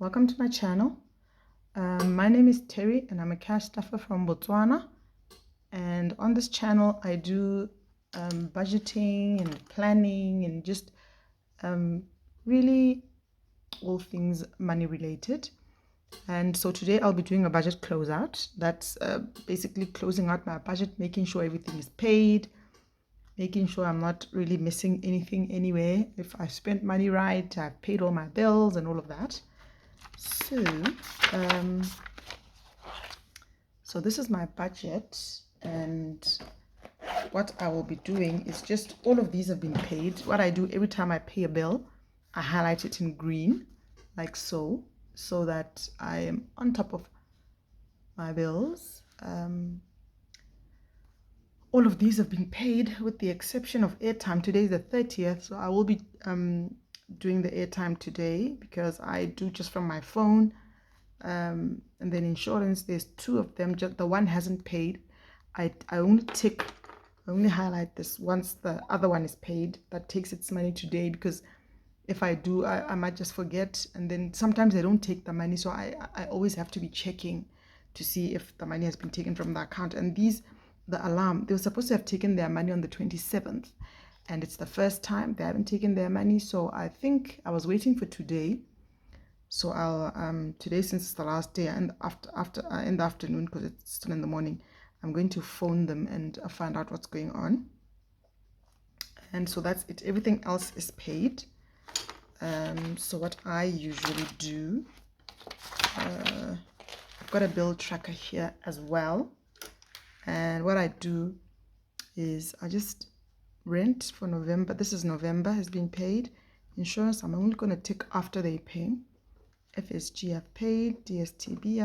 welcome to my channel. My name is Terry and I'm a cash stuffer from Botswana, and on this channel I do budgeting and planning and just really all things money related. And so today I'll be doing a budget closeout. That's basically closing out my budget, making sure everything is paid, making sure I'm not really missing anything anywhere. If I spent money right, I've paid all my bills and all of that. So this is my budget, and what I will be doing is just all of these have been paid. What I do every time I pay a bill, I highlight it in green like so that I am on top of my bills. All of these have been paid with the exception of airtime. Today is the 30th, so I will be doing the airtime today because I do just from my phone. And then insurance, there's two of them, just the one hasn't paid. I only highlight this once the other one is paid. That takes its money today, because if I do, I might just forget, and then sometimes they don't take the money, so I always have to be checking to see if the money has been taken from the account. And the alarm, they were supposed to have taken their money on the 27th, and it's the first time they haven't taken their money, so I think I was waiting for today. So I'll today, since it's the last day, and after in the afternoon, because it's still in the morning, I'm going to phone them and find out what's going on. And so that's it. Everything else is paid. So what I usually do, I've got a bill tracker here as well, and what I do is I just rent for November. This is November, has been paid. Insurance, I'm only going to tick after they pay. FSG I've paid, DSTV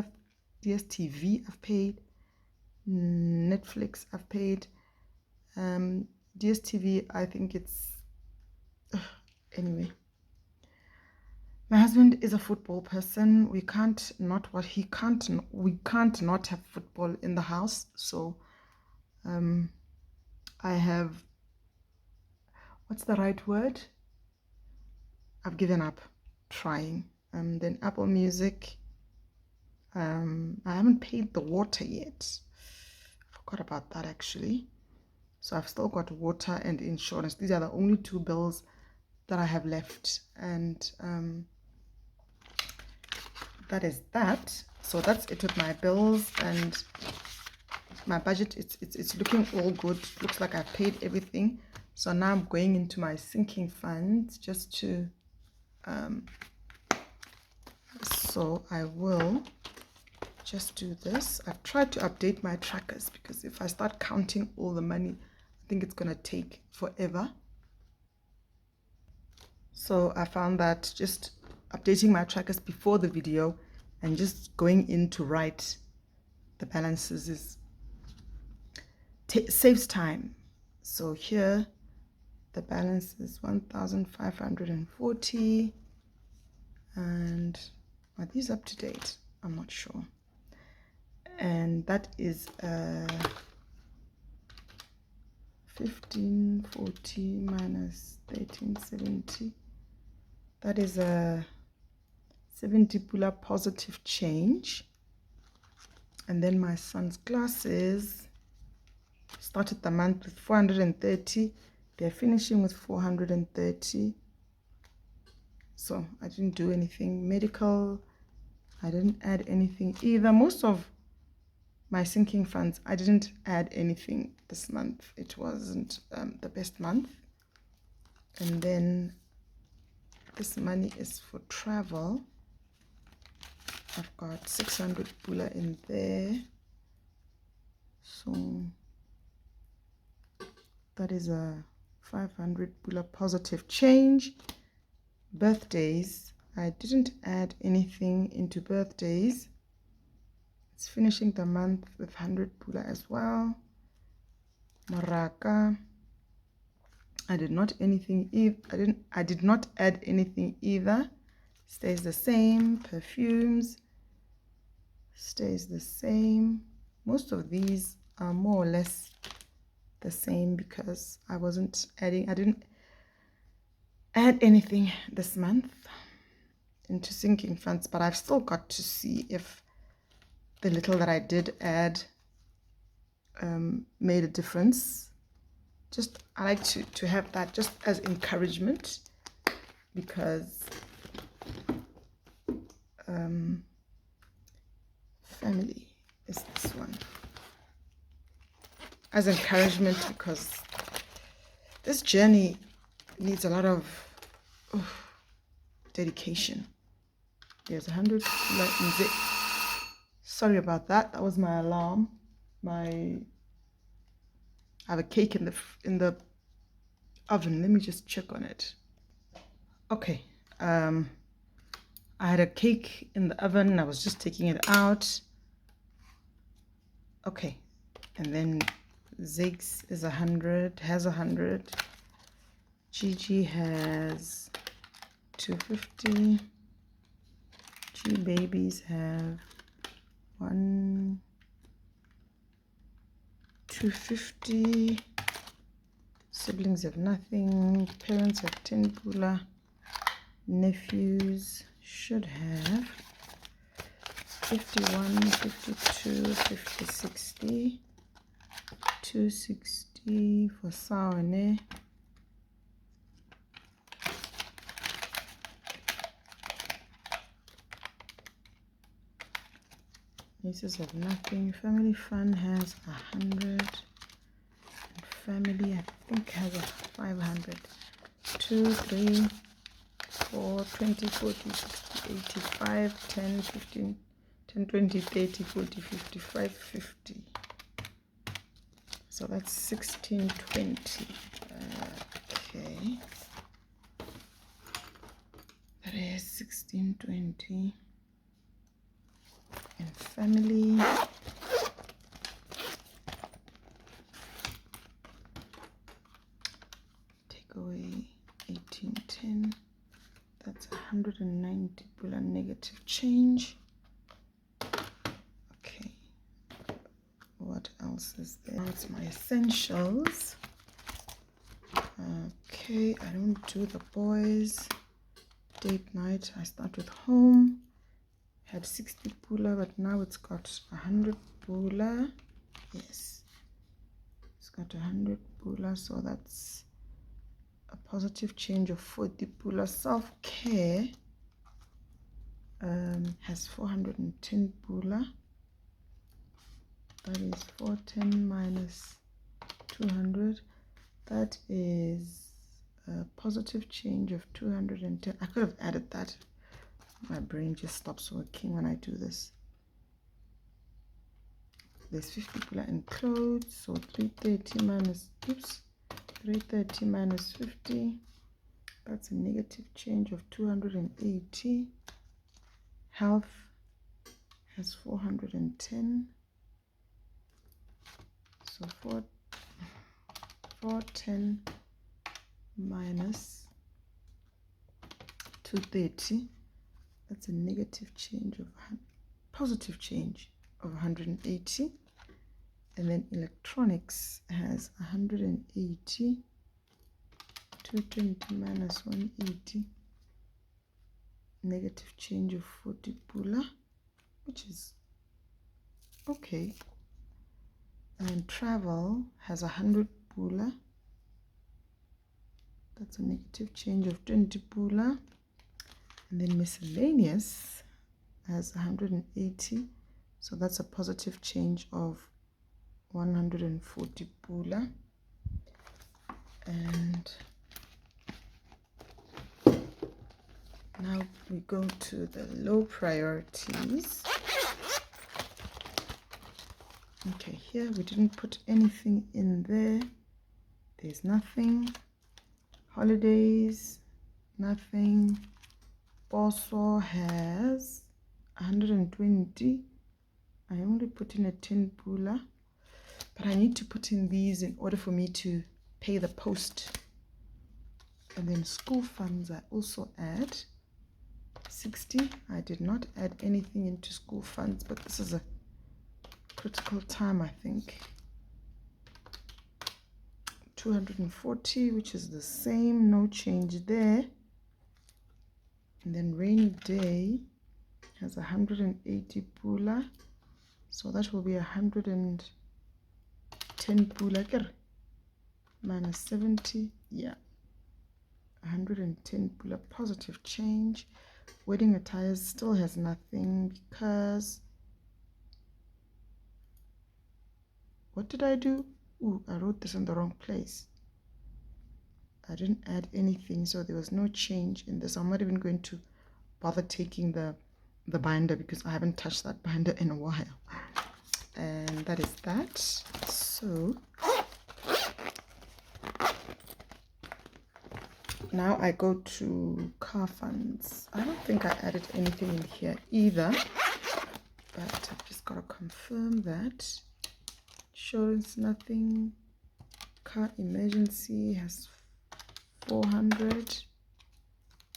I've paid, Netflix I've paid, DSTV I think it's anyway. My husband is a football person. We can't not have football in the house, so I have, what's the right word? I've given up trying. Then Apple Music. I haven't paid the water yet. I forgot about that actually. So I've still got water and insurance. These are the only two bills that I have left, and that is that. So that's it with my bills and my budget. It's looking all good. Looks like I've paid everything. So now I'm going into my sinking funds just to so I will just do this. I've tried to update my trackers because if I start counting all the money, I think it's going to take forever. So I found that just updating my trackers before the video and just going in to write the balances saves time. So here the balance is 1,540, and are these up to date? I'm not sure. And that is 1540 minus 1370. That is a 70 pula positive change. And then my son's glasses started the month with 430. They're finishing with 430. So I didn't do anything. Medical, I didn't add anything either. Most of my sinking funds, I didn't add anything this month. It wasn't the best month. And then this money is for travel. I've got 600 pula in there. So that is a 500 pula positive change. Birthdays, I didn't add anything into birthdays. It's finishing the month with 100 pula as well. Maraka, I did not add anything either. Stays the same. Perfumes stays the same. Most of these are more or less the same because I didn't add anything this month. into sinking funds, but I've still got to see if the little that I did add made a difference. Just I like to have that just as encouragement, because family is this one, as encouragement, because this journey needs a lot of dedication. There's 100. Sorry about that. That was my alarm. I have a cake in the oven. Let me just check on it. Okay. I had a cake in the oven. I was just taking it out. Okay. And then Ziggs is 100, has 100. Gigi has 250. G babies have 250. Siblings have nothing. Parents have 10 pula. Nephews should have 51, 52, 50, 60. 260 for Sawane. Nieces have nothing. Family fun has 100. Family, I think, has a 500. 2, 3, 4, 20, 40, 60, 85, 10, 15, 10, 20, 30, 40, 55, 50. So that's 1620. Okay. That is 1620. And family. Take away 1810. That's 190 pula negative change. Okay. What else is there? That's my essentials. Okay, I don't do the boys. Date night, I start with home. Had 60 pula, but now it's got 100 pula. Yes, it's got 100 pula, so that's a positive change of 40 pula. Self-care has 410 pula. That is 410 minus 200. That is a positive change of 210. I could have added that. My brain just stops working when I do this. There's 50 pula in clothes, so 330 minus 330 minus 50. That's a negative change of 280. Health has 410. So 410 minus 230. That's a negative change of positive change of 180. And then electronics has 180. 220 minus 180. Negative change of 40 pula, which is okay. And travel has 100 pula. That's a negative change of 20 pula. And then miscellaneous has 180, so that's a positive change of 140 pula. And now we go to the low priorities. Okay, here we didn't put anything in there. There's nothing. Holidays, nothing. Also has 120. I only put in a 10 pula, but I need to put in these in order for me to pay the post. And then school funds I also add 60. I did not add anything into school funds, but this is a critical time, I think. 240, which is the same, no change there. And then rainy day has 180 pula, so that will be 110 pula minus 70, yeah, 110 pula positive change. Wedding attires still has nothing because what did I do? Ooh, I wrote this in the wrong place. I didn't add anything, so there was no change in this. I'm not even going to bother taking the binder because I haven't touched that binder in a while. And that is that. So now I go to car funds. I don't think I added anything in here either, but I've just got to confirm that. Insurance, nothing. Car emergency has 400.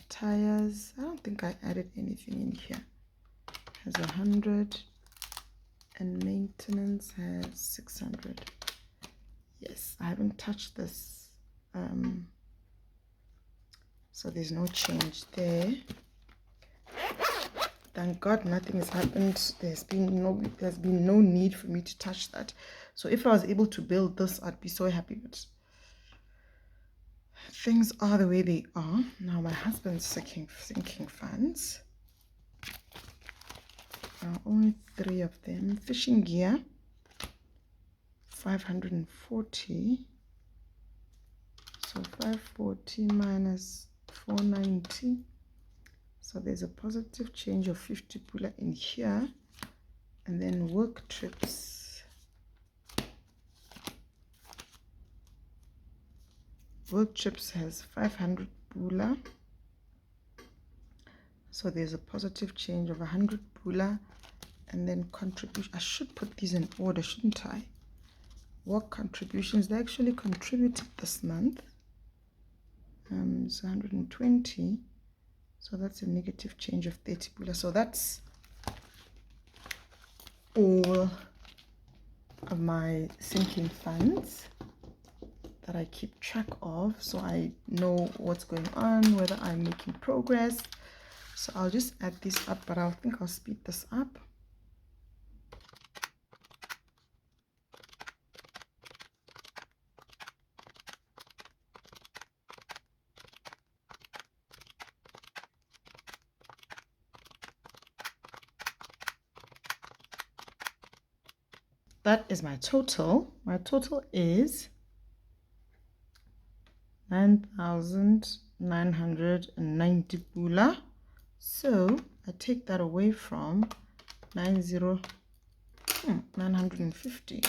Tires, I don't think I added anything in here. Has 100. And maintenance has 600. Yes, I haven't touched this. So there's no change there. Thank God nothing has happened. There's been no need for me to touch that. So if I was able to build this, I'd be so happy. But things are the way they are. Now my husband's sinking funds. Only 3 of them. Fishing gear, 540. So 540 minus 490. So there's a positive change of 50 pula in here. And then work trips. Work trips has 500 pula. So there's a positive change of 100 pula. And then contribution. I should put these in order, shouldn't I? Work contributions. They actually contributed this month. It's 120. So that's a negative change of 30 pula. So that's all of my sinking funds that I keep track of, so I know what's going on, whether I'm making progress. So I'll just add this up, but I think I'll speed this up. That is my total. My total is 9,990 pula. So I take that away from 950.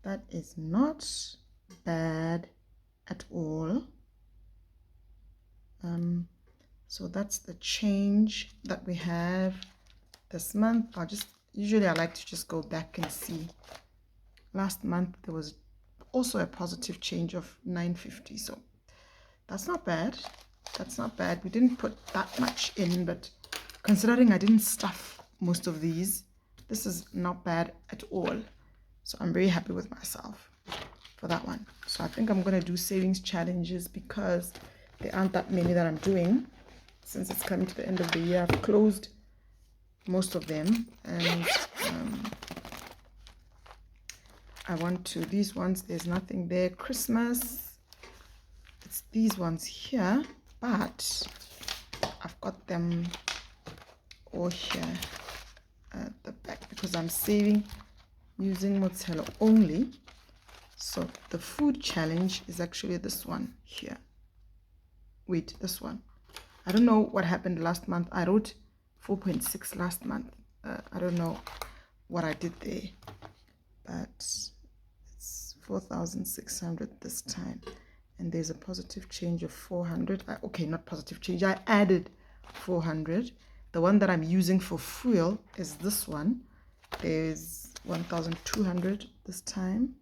That is not bad at all. So that's the change that we have this month. Usually I like to just go back and see. Last month there was also a positive change of 950, so that's not bad. That's not bad. We didn't put that much in, but considering I didn't stuff most of these, this is not bad at all. So I'm very happy with myself for that one. So I think I'm going to do savings challenges because there aren't that many that I'm doing since it's coming to the end of the year. I've closed most of them, and I want to, these ones, there's nothing there. Christmas, it's these ones here, but I've got them all here at the back because I'm saving using Mozilla only. So the food challenge is actually this one here. Wait, this one. I don't know what happened last month. I wrote 4.6 last month. I don't know what I did there, but it's 4,600 this time, and there's a positive change of 400. Okay, not positive change, I added 400. The one that I'm using for fuel is this one. There's 1,200 this time,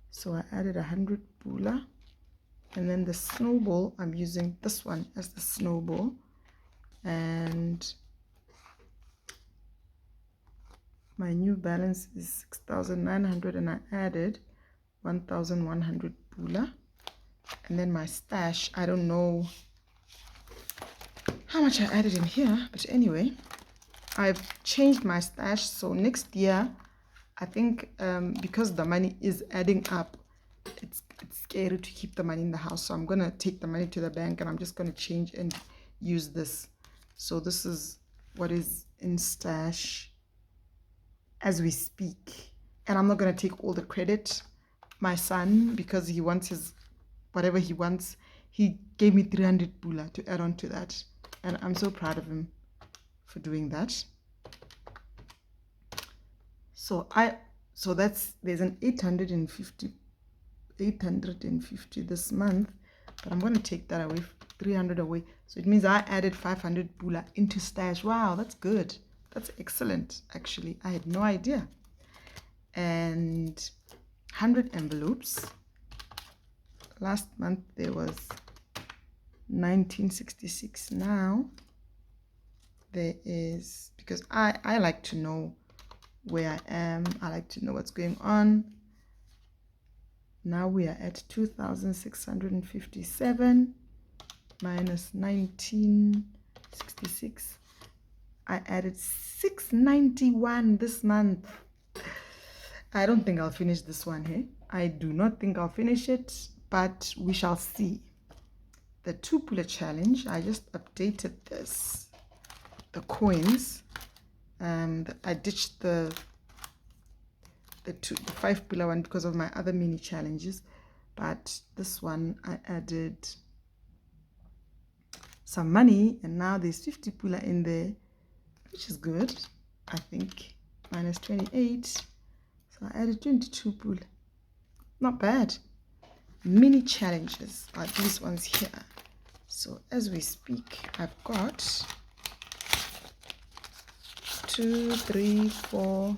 so I added 100 pula. And then the snowball, I'm using this one as the snowball, and my new balance is 6,900, and I added 1,100 pula. And then my stash, I don't know how much I added in here, but anyway, I've changed my stash. So next year, I think because the money is adding up, it's scary to keep the money in the house. So I'm going to take the money to the bank and I'm just going to change and use this. So this is what is in stash as we speak. And I'm not going to take all the credit. My son, because he wants his whatever he wants, he gave me 300 pula to add on to that. And I'm so proud of him for doing that. So there's an 850 this month, but I'm going to take that away, 300 away. So it means I added 500 pula into stash. Wow, that's good. That's excellent, actually. I had no idea. And 100 envelopes. Last month there was 1966. Now there is, because I like to know where I am. I like to know what's going on. Now we are at 2,657 minus 1966. I added 691 this month. I don't think I'll finish this one here. I do not think I'll finish it, but we shall see. The 2 pula challenge, I just updated this. The coins. I ditched the 5 pula one because of my other mini challenges, but this one I added some money, and now there's 50 pula in there, which is good, I think. Minus 28, so I added 22 pula. Not bad. Mini challenges are these ones here. So as we speak, I've got 2, 3, 4,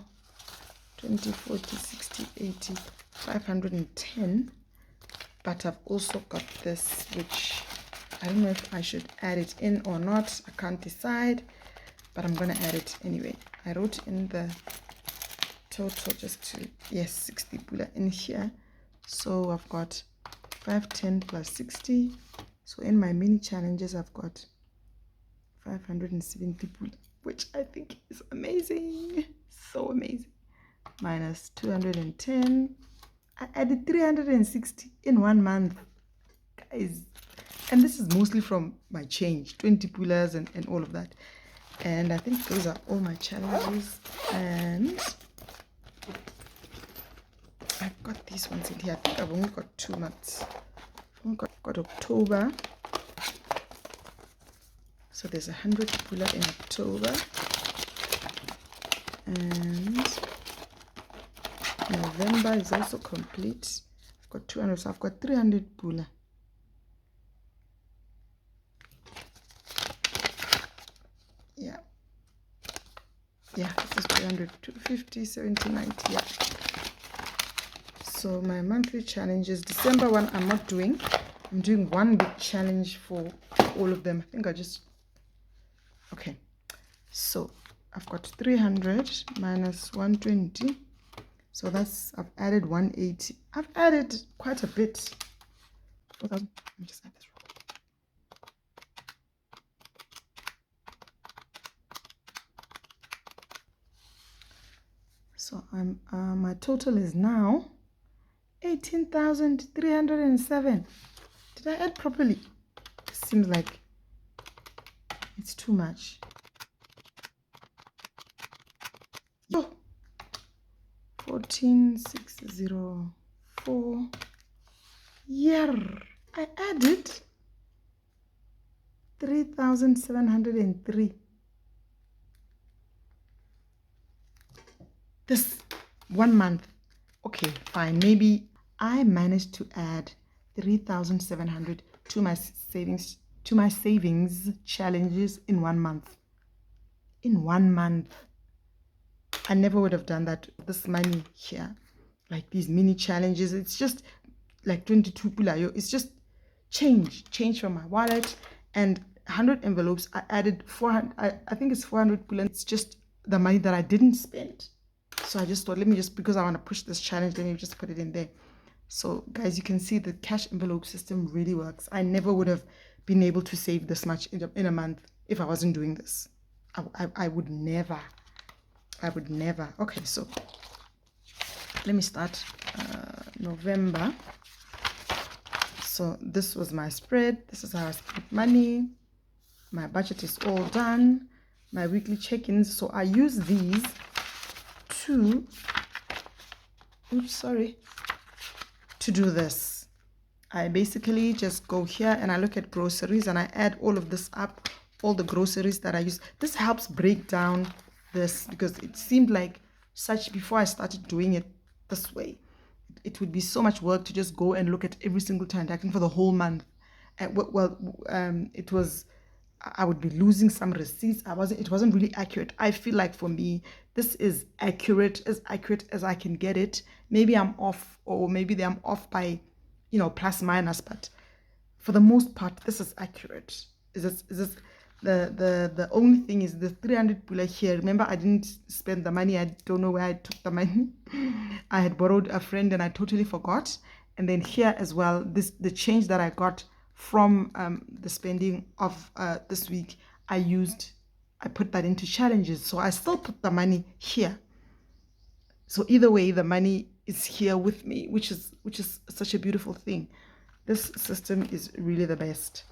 20, 40, 60, 80, 510. But I've also got this, which I don't know if I should add it in or not. I can't decide, but I'm going to add it anyway. I wrote in the total just to, yes, 60 pula in here. So I've got 510 plus 60. So in my mini challenges, I've got 570 pula, which I think is amazing. So amazing. Minus 210. I added 360 in 1 month, guys. And this is mostly from my change, 20 pulas and all of that. And I think those are all my challenges. And I've got these ones in here. I think I've only got 2 months. I've only got October. So there's 100 pula in October. And November is also complete. I've got 200, so I've got 300 pula. Yeah, this is 300, 250, 70, 90, yeah. So my monthly challenges, December one I'm not doing. I'm doing one big challenge for all of them. I think I just, okay. So I've got 300 minus 120. So that's, I've added 180. I've added quite a bit. 4,000. Let me just add this. So I'm my total is now 18,307. Did I add properly? It seems like it's too much. Oh, 14,604. Yeah, I added 3,703. This 1 month. Okay, fine. Maybe I managed to add 3,700 to my savings challenges in 1 month. In 1 month. I never would have done that. This money here, like these mini challenges, it's just like 22 pula. It's just change from my wallet. And 100 envelopes, I added 400. I think it's 400 pula. It's just the money that I didn't spend. So I just thought, let me just, because I want to push this challenge, let me just put it in there. So guys, you can see the cash envelope system really works. I never would have been able to save this much in a month. if I wasn't doing this. I would never. I would never. Okay, so let me start. November. So this was my spread. This is how I spent money. My budget is all done. My weekly check-ins. So I use these to, to do this. I basically just go here and I look at groceries and I add all of this up, all the groceries that I use. This helps break down this, because it seemed like before I started doing it this way, it would be so much work to just go and look at every single transaction for the whole month. And it was, I would be losing some receipts. It wasn't really accurate. I feel like for me, this is accurate as I can get it. Maybe I'm off, or maybe I'm off by, plus minus, but for the most part, this is accurate. Is this the only thing is the 300 pula here. Remember, I didn't spend the money. I don't know where I took the money. I had borrowed a friend and I totally forgot. And then here as well, the change that I got from the spending of this week, I put that into challenges. So I still put the money here. So either way, the money is here with me, which is such a beautiful thing. This system is really the best.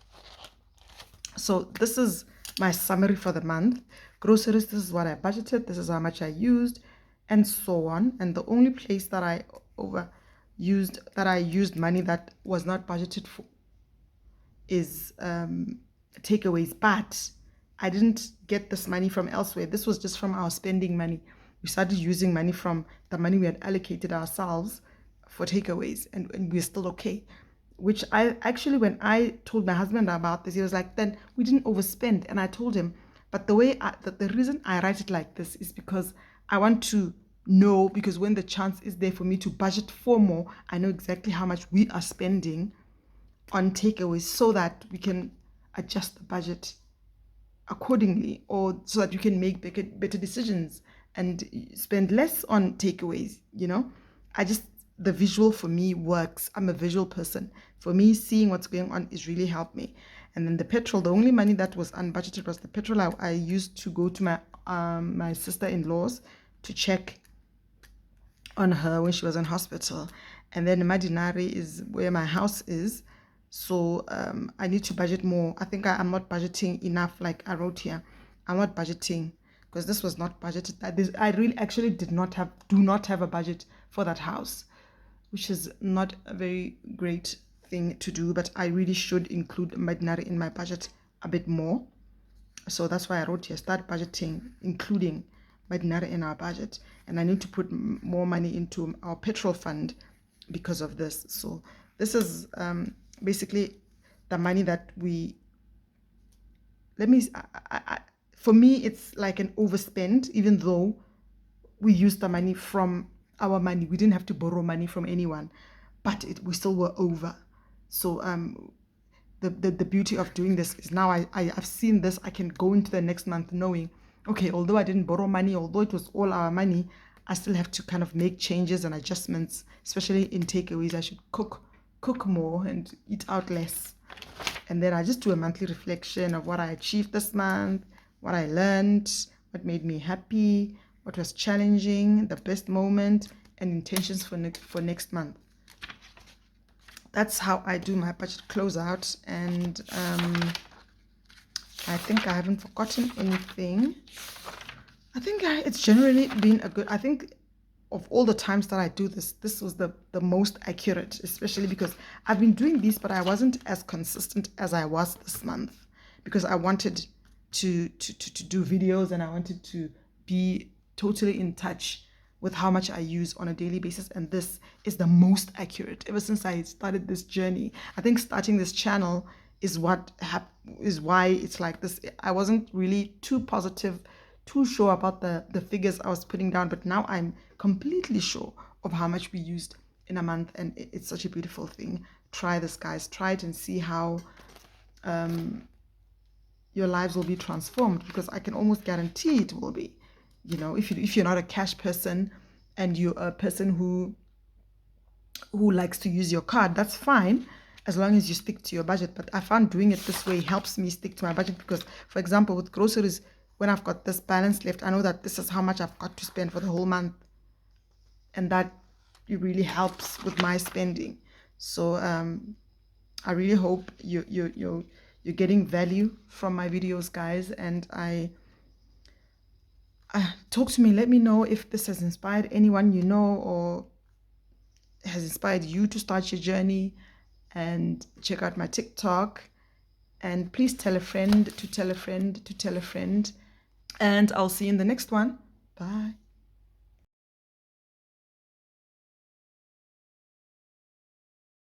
So this is my summary for the month. Groceries, this is what I budgeted. This is how much I used, and so on. And the only place that I used money that was not budgeted for is takeaways. But I didn't get this money from elsewhere. This was just from our spending money. We started using money from the money we had allocated ourselves for takeaways, and we're still okay. Which I actually, when I told my husband about this, he was like, then we didn't overspend. And I told him, but the reason I write it like this is because I want to know, because when the chance is there for me to budget for more, I know exactly how much we are spending on takeaways, so that we can adjust the budget accordingly, or so that you can make better decisions and spend less on takeaways. The visual for me works. I'm a visual person. For me, seeing what's going on is really helped me. And then the petrol, the only money that was unbudgeted was the petrol I used to go to my sister-in-law's to check on her when she was in hospital. And then Madinari is where my house is. So I need to budget more. I think I'm not budgeting enough, like I wrote here. I'm not budgeting, because this was not budgeted. I really actually do not have a budget for that house, which is not a very great thing to do, but I really should include Madinari in my budget a bit more. So that's why I wrote here, start budgeting, including Madinari in our budget. And I need to put more money into our petrol fund because of this. So this is basically the money that for me, it's like an overspend, even though we used the money from our money. We didn't have to borrow money from anyone, but we still were over. So the beauty of doing this is now I've seen this. I can go into the next month knowing, okay, although I didn't borrow money, although it was all our money, I still have to kind of make changes and adjustments, especially in takeaways. I should cook more and eat out less. And then I just do a monthly reflection of what I achieved this month, what I learned, what made me happy, what was challenging, the best moment, and intentions for next month. That's how I do my budget closeout. And I think I haven't forgotten anything. I think it's generally been I think of all the times that I do this, this was the most accurate, especially because I've been doing these, but I wasn't as consistent as I was this month, because I wanted to do videos, and I wanted to be totally in touch with how much I use on a daily basis. And this is the most accurate ever since I started this journey. I think starting this channel is why it's like this. I wasn't really too sure about the figures I was putting down, but now I'm completely sure of how much we used in a month, and it's such a beautiful thing. Try this, guys. Try it and see how your lives will be transformed, because I can almost guarantee it will be. If you're not a cash person and you're a person who likes to use your card, that's fine. as long as you stick to your budget. But I found doing it this way helps me stick to my budget, because, for example, with groceries, when I've got this balance left, I know that this is how much I've got to spend for the whole month, and that it really helps with my spending. So I really hope you're getting value from my videos, guys, and talk to me. Let me know if this has inspired anyone you know, or has inspired you to start your journey. And check out my TikTok, and please tell a friend to tell a friend to tell a friend, and I'll see you in the next one. Bye.